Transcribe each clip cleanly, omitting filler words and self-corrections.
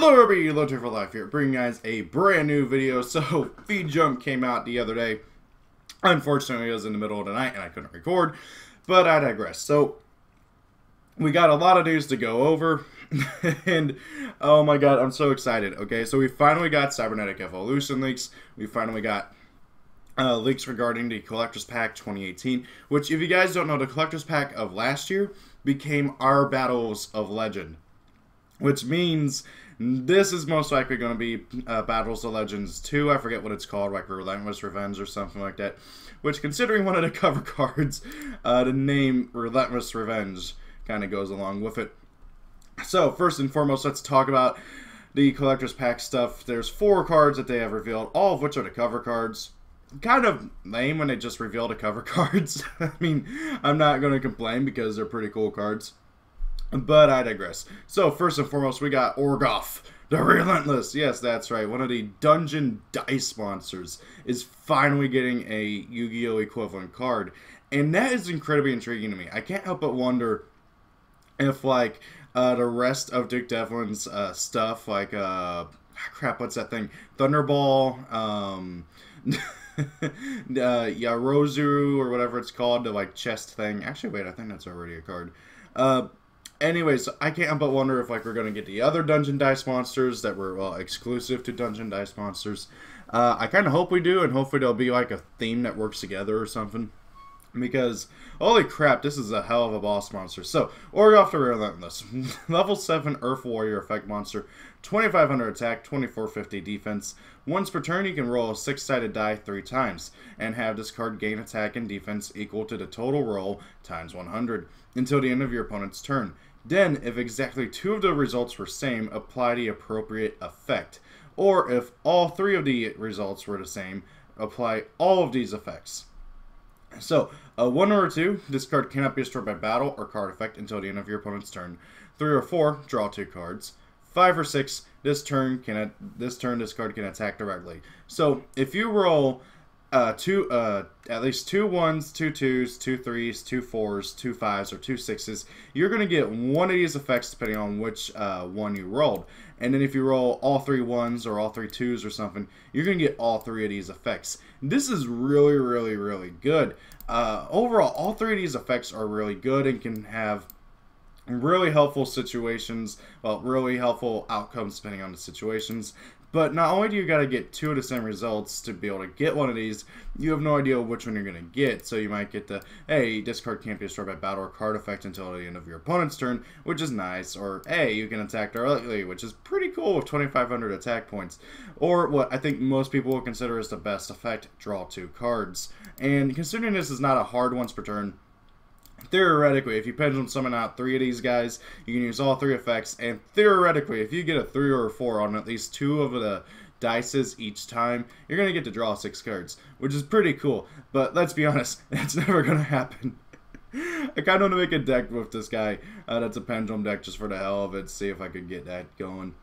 Hello everybody, Low for Life here, bringing you guys a brand new video. So, Feed Jump came out the other day. Unfortunately, it was in the middle of the night and I couldn't record, but I digress. So, we got a lot of news to go over, and oh my god, I'm so excited. Okay, so we finally got Cybernetic Evolution leaks. We finally got leaks regarding the Collector's Pack 2018, which, if you guys don't know, the Collector's Pack of last year became our Battles of Legend, which means this is most likely going to be Battles of Legends 2. I forget what it's called, like Relentless Revenge or something like that. Which, considering one of the cover cards, the name Relentless Revenge kind of goes along with it. So, first and foremost, let's talk about the Collector's Pack stuff. There's 4 cards that they have revealed, all of which are the cover cards. Kind of lame when they just reveal the cover cards. I mean, I'm not going to complain because they're pretty cool cards. But I digress. So, first and foremost, we got Orgoff, the Relentless. Yes, that's right. One of the Dungeon Dice monsters is finally getting a Yu-Gi-Oh! Equivalent card. And that is incredibly intriguing to me. I can't help but wonder if, like, the rest of Dick Devlin's stuff, like, crap, what's that thing? Thunderball, Yarozu, or whatever it's called, the, like, chest thing. Actually, wait, I think that's already a card. Anyways, I can't help but wonder if, like, we're going to get the other Dungeon Dice monsters that were, well, exclusive to Dungeon Dice monsters. I kind of hope we do, and hopefully there'll be, like, a theme that works together or something. Because, holy crap, this is a hell of a boss monster. So, Orgoff the Relentless. Level 7 Earth Warrior effect monster. 2500 attack, 2450 defense. Once per turn, you can roll a 6-sided die 3 times. And have this card gain attack and defense equal to the total roll times 100. Until the end of your opponent's turn. Then, if exactly 2 of the results were same, apply the appropriate effect. Or, if all 3 of the results were the same, apply all of these effects. So, 1 or 2, this card cannot be destroyed by battle or card effect until the end of your opponent's turn. 3 or 4, draw 2 cards. 5 or 6, this card can attack directly. So, if you roll at least 2 1s, 2 2s, 2 3s, 2 4s, 2 5s, or 2 6s, you're going to get one of these effects depending on which one you rolled. And then if you roll all 3 1s or all 3 2s or something, you're going to get all 3 of these effects. This is really, really, really good. Overall, all 3 of these effects are really good and can have really helpful situations, well, really helpful outcomes depending on the situations. But not only do you got to get 2 of the same results to be able to get one of these, you have no idea which one you're going to get. So you might get the, hey, this card can't be destroyed by battle or card effect until the end of your opponent's turn, which is nice. Or, hey, you can attack directly, which is pretty cool with 2500 attack points. Or what I think most people will consider as the best effect, draw 2 cards. And considering this is not a hard once per turn, theoretically, if you pendulum summon out 3 of these guys, you can use all 3 effects, and theoretically, if you get a 3 or a 4 on at least 2 of the dices each time, you're going to get to draw 6 cards, which is pretty cool. But let's be honest, that's never going to happen. I kind of want to make a deck with this guy that's a pendulum deck just for the hell of it, see if I could get that going.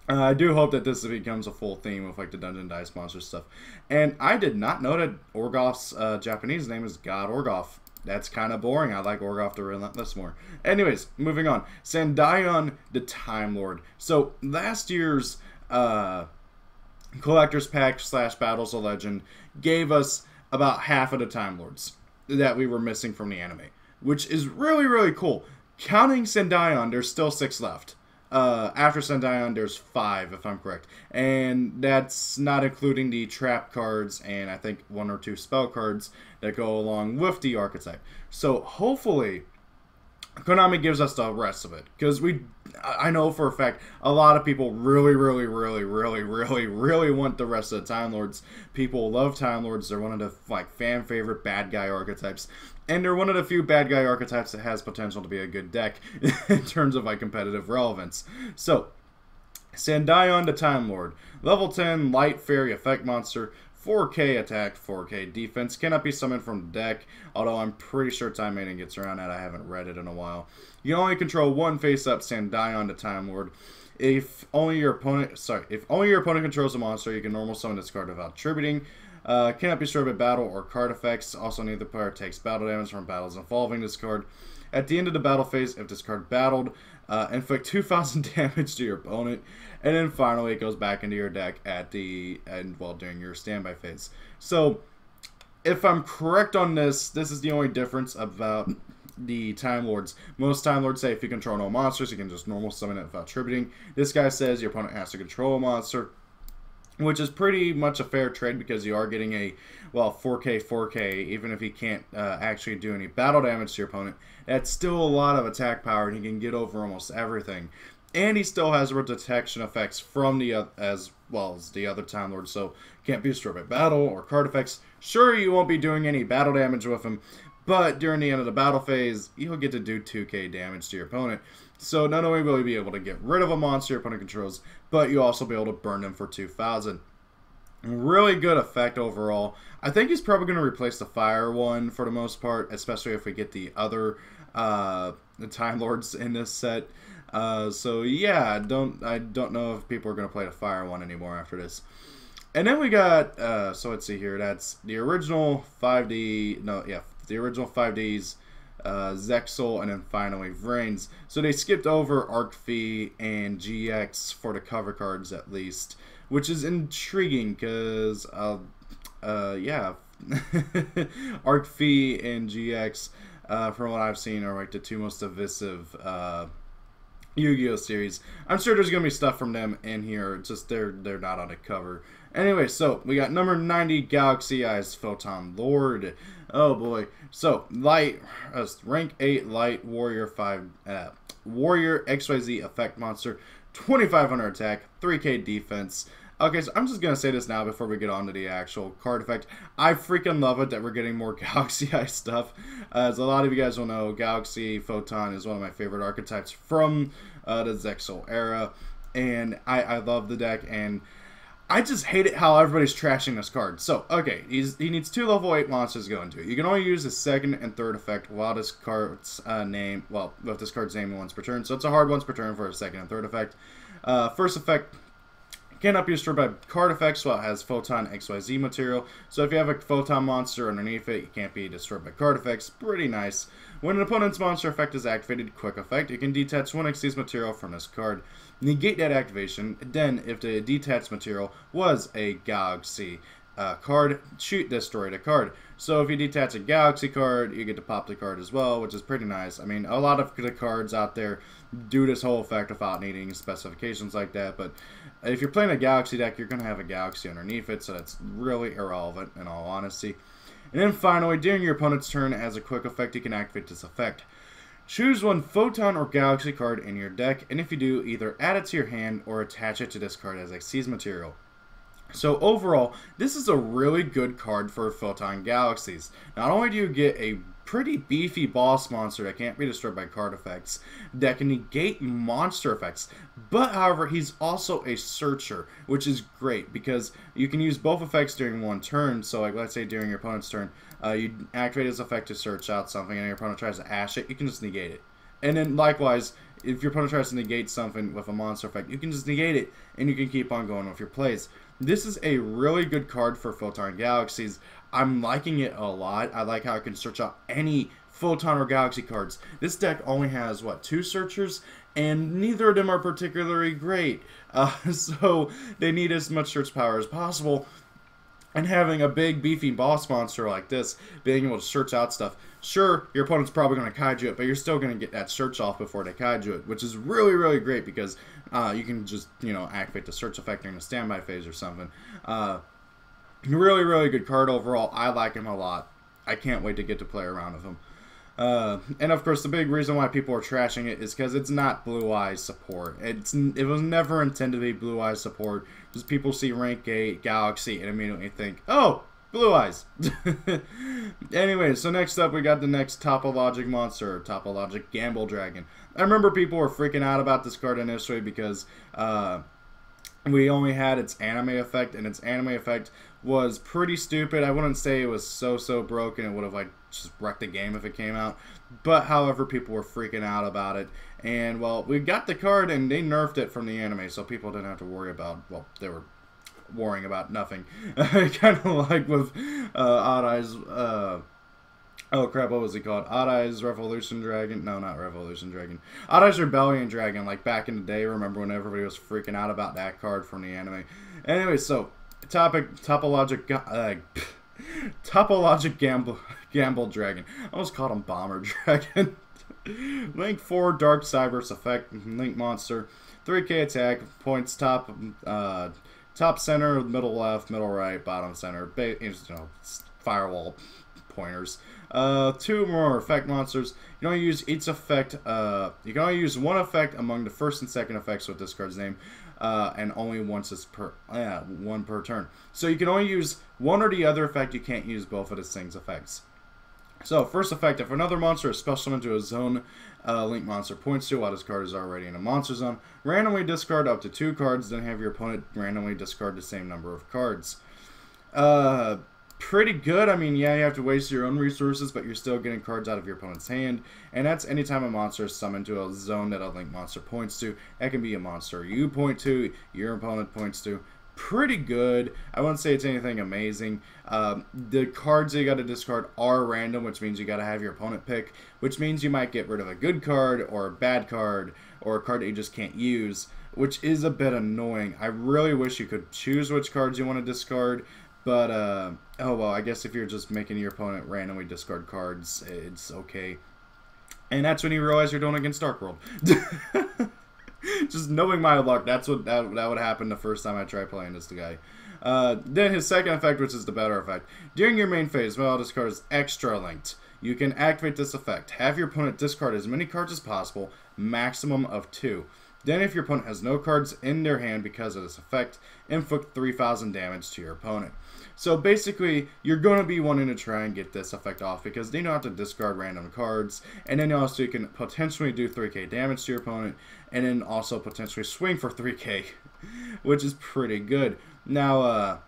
I do hope that this becomes a full theme of like the Dungeon Dice Monster stuff. And I did not know that Orgoff's Japanese name is God Orgoff. That's kind of boring. I like Orgoff the Relentless more. Anyways, moving on. Sandayon the Time Lord. So, last year's Collector's Pack / Battles of Legend gave us about half of the Time Lords that we were missing from the anime, which is really, really cool. Counting Sandayon, there's still 6 left. After Sandayon, there's 5, if I'm correct. And that's not including the trap cards and I think 1 or 2 spell cards that go along with the archetype. So hopefully, Konami gives us the rest of it. Because I know for a fact, a lot of people really, really, really, really, really, really want the rest of the Time Lords. People love Time Lords. They're one of the like fan favorite bad guy archetypes. And they're one of the few bad guy archetypes that has potential to be a good deck in terms of like competitive relevance. So, Sandayon the Time Lord. Level 10 Light Fairy Effect Monster. 4K attack, 4K defense. Cannot be summoned from the deck, although I'm pretty sure Time Maiden gets around that. I haven't read it in a while. You can only control 1 face-up Sandayon the Time Lord. If only your opponent controls a monster, you can normal summon this card without attributing. Cannot be destroyed by battle or card effects. Also, neither player takes battle damage from battles involving this card. At the end of the battle phase, if this card battled, inflict 2,000 damage to your opponent, and then finally it goes back into your deck at the end, well, during your standby phase. So, if I'm correct on this, this is the only difference about the Time Lords. Most Time Lords say if you control no monsters, you can just normal summon it without tributing. This guy says your opponent has to control a monster, which is pretty much a fair trade because you are getting a, well, 4K, even if he can't actually do any battle damage to your opponent. That's still a lot of attack power, and he can get over almost everything. And he still has detection effects from the as well as the other Time Lords, so can't be destroyed by battle or card effects. Sure, you won't be doing any battle damage with him, but during the end of the battle phase, you'll get to do 2k damage to your opponent. So not only will you be able to get rid of a monster your opponent controls, but you'll also be able to burn them for 2,000. Really good effect overall. I think he's probably going to replace the fire one for the most part, especially if we get the other the Time Lords in this set. So yeah, I don't know if people are going to play the fire one anymore after this. And then we got, so let's see here, that's the original 5D, no, yeah, the original 5Ds, Zexal, and then finally Vrains. So they skipped over Arcfee and GX for the cover cards at least, which is intriguing because, yeah, Arcfee and GX, from what I've seen, are like the two most divisive Yu-Gi-Oh series. I'm sure there's gonna be stuff from them in here, just they're not on the cover. Anyway, so we got number 90 Galaxy Eyes Photon Lord. Oh boy. So light, rank 8 light warrior 5 warrior XYZ effect monster, 2,500 attack, 3k defense. Okay, so I'm just gonna say this now before we get on to the actual card effect. I freaking love it that we're getting more Galaxy Eye stuff. As a lot of you guys will know, Galaxy Photon is one of my favorite archetypes from the Zexal era, and I love the deck, and I just hate it how everybody's trashing this card. So, okay, he needs 2 level 8 monsters to go into it. You can only use his second and third effect while this card's name, well, with this card's name once per turn. So it's a hard once per turn for a second and third effect. First effect cannot be destroyed by card effects while it has Photon XYZ material. So if you have a Photon monster underneath it, it can't be destroyed by card effects. Pretty nice. When an opponent's monster effect is activated, quick effect, you can detach 1 XYZ material from this card. Negate that activation. Then, if the detached material was a Galaxy card, shoot, destroy the card. So if you detach a Galaxy card, you get to pop the card as well, which is pretty nice. I mean, a lot of the cards out there do this whole effect without needing specifications like that, but if you're playing a Galaxy deck, you're going to have a Galaxy underneath it, so that's really irrelevant in all honesty. And then finally, during your opponent's turn, as a quick effect, you can activate this effect. Choose 1 Photon or Galaxy card in your deck, and if you do, either add it to your hand or attach it to this card as XYZ material. So overall, this is a really good card for Photon Galaxies. Not only do you get a pretty beefy boss monster that can't be destroyed by card effects, that can negate monster effects, but however, he's also a searcher, which is great because you can use both effects during one turn. So like, let's say during your opponent's turn, you activate his effect to search out something and your opponent tries to ash it, you can just negate it. And then likewise, if your opponent tries to negate something with a monster effect, you can just negate it and you can keep on going with your plays. This is a really good card for Photon Galaxies. I'm liking it a lot. I like how I can search out any Photon or Galaxy cards. This deck only has, what, 2 searchers? And neither of them are particularly great. So they need as much search power as possible. And having a big, beefy boss monster like this, being able to search out stuff. Sure, your opponent's probably going to kaiju it, but you're still going to get that search off before they kaiju it, which is really, really great because you can just, you know, activate the search effect during the standby phase or something. Really, really good card overall. I like him a lot. I can't wait to get to play around with him. And of course, the big reason why people are trashing it is because it's not Blue Eyes support. It was never intended to be Blue Eyes support. Just people see rank 8 Galaxy and immediately think, oh, Blue Eyes. Anyway, so next up we got the next Topologic monster, Topologic Gamble Dragon. I remember people were freaking out about this card initially because we only had its anime effect, and its anime effect was pretty stupid. I wouldn't say it was so broken. It would have like just wrecked the game if it came out. But however, people were freaking out about it. And well, we got the card and they nerfed it from the anime, so people didn't have to worry about, well, they were worrying about nothing. Kind of like with Odd Eyes Oh crap, what was he called? Odd Eyes Revolution Dragon? No, not Revolution Dragon. Odd Eyes Rebellion Dragon, like back in the day. Remember when everybody was freaking out about that card from the anime? Anyway, so Topologic Gamble Dragon. I almost called him Bomber Dragon. Link 4 Dark Cyberse effect. Link monster. 3k attack. Points top center, middle left, middle right, bottom center. Firewall pointers. 2 more effect monsters. You can only use each effect. You can only use one effect among the first and second effects with this card's name, and only once is one per turn. So you can only use one or the other effect. You can't use both of this thing's effects. So first effect: if another monster is special into a zone, Link monster points to while this card is already in a monster zone. Randomly discard up to 2 cards, then have your opponent randomly discard the same number of cards. Pretty good. I mean, yeah, you have to waste your own resources, but you're still getting cards out of your opponent's hand. And that's anytime a monster is summoned to a zone that a Link monster points to. That can be a monster you point to, your opponent points to. Pretty good. I wouldn't say it's anything amazing. The cards that you got to discard are random, which means you got to have your opponent pick, which means you might get rid of a good card or a bad card or a card that you just can't use, which is a bit annoying. I really wish you could choose which cards you want to discard. But, oh well, I guess if you're just making your opponent randomly discard cards, it's okay. And that's when you realize you're doing against Dark World. Just knowing my luck, that's what that would happen the first time I tried playing this guy. Then his second effect, which is the better effect. During your main phase, while this card is extra linked, you can activate this effect. Have your opponent discard as many cards as possible, maximum of 2. Then if your opponent has no cards in their hand because of this effect, inflict 3,000 damage to your opponent. So basically, you're going to be wanting to try and get this effect off because then you don't have to discard random cards. And then also you can potentially do 3k damage to your opponent. And then also potentially swing for 3k, which is pretty good. Now,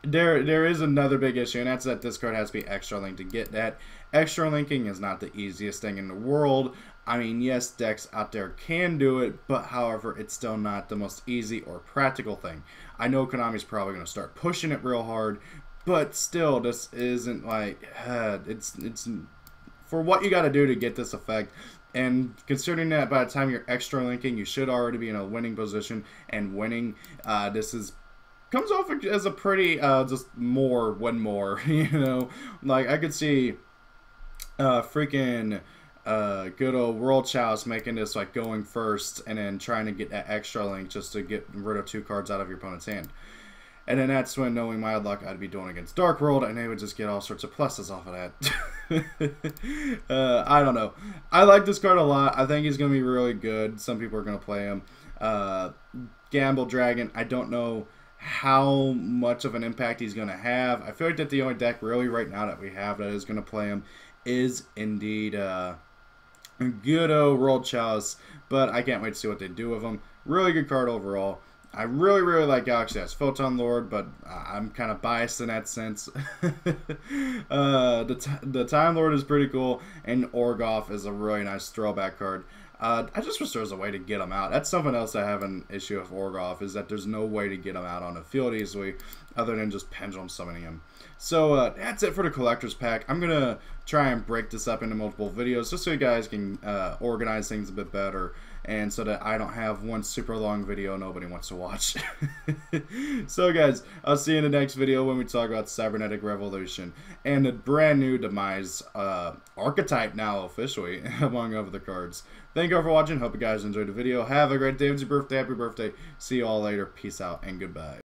there is another big issue, and that's that this card has to be extra linked to get that. Extra linking is not the easiest thing in the world. I mean, yes, decks out there can do it, but however, it's still not the most easy or practical thing. I know Konami's probably going to start pushing it real hard, but still, this isn't like, it's for what you got to do to get this effect. And considering that by the time you're extra linking, you should already be in a winning position, and winning, this is comes off as a pretty, just more, one more, you know? Like, I could see, freaking, good old World Chalice making this, like, going first, and then trying to get that extra link just to get rid of 2 cards out of your opponent's hand. And then that's when, knowing my luck, I'd be doing against Dark World, and they would just get all sorts of pluses off of that. I don't know. I like this card a lot. I think he's going to be really good. Some people are going to play him. Gamble Dragon, I don't know how much of an impact he's going to have. I feel like that the only deck really right now that we have that is going to play him is indeed good old World Chalice, but I can't wait to see what they do with him. Really good card overall. I really, really like Galaxy S Photon Lord, but I'm kind of biased in that sense. The Time Lord is pretty cool, and Orgoff is a really nice throwback card. I just wish there was a way to get him out. That's something else I have an issue with Orgoff, is that there's no way to get him out on the field easily other than just pendulum summoning him. So that's it for the collector's pack. I'm going to try and break this up into multiple videos just so you guys can organize things a bit better, and so that I don't have one super long video nobody wants to watch. So guys, I'll see you in the next video when we talk about Cybernetic Revolution and the brand new Demise archetype now officially among other cards. Thank you all for watching. Hope you guys enjoyed the video. Have a great day. It's your birthday. Happy birthday. See you all later. Peace out and goodbye.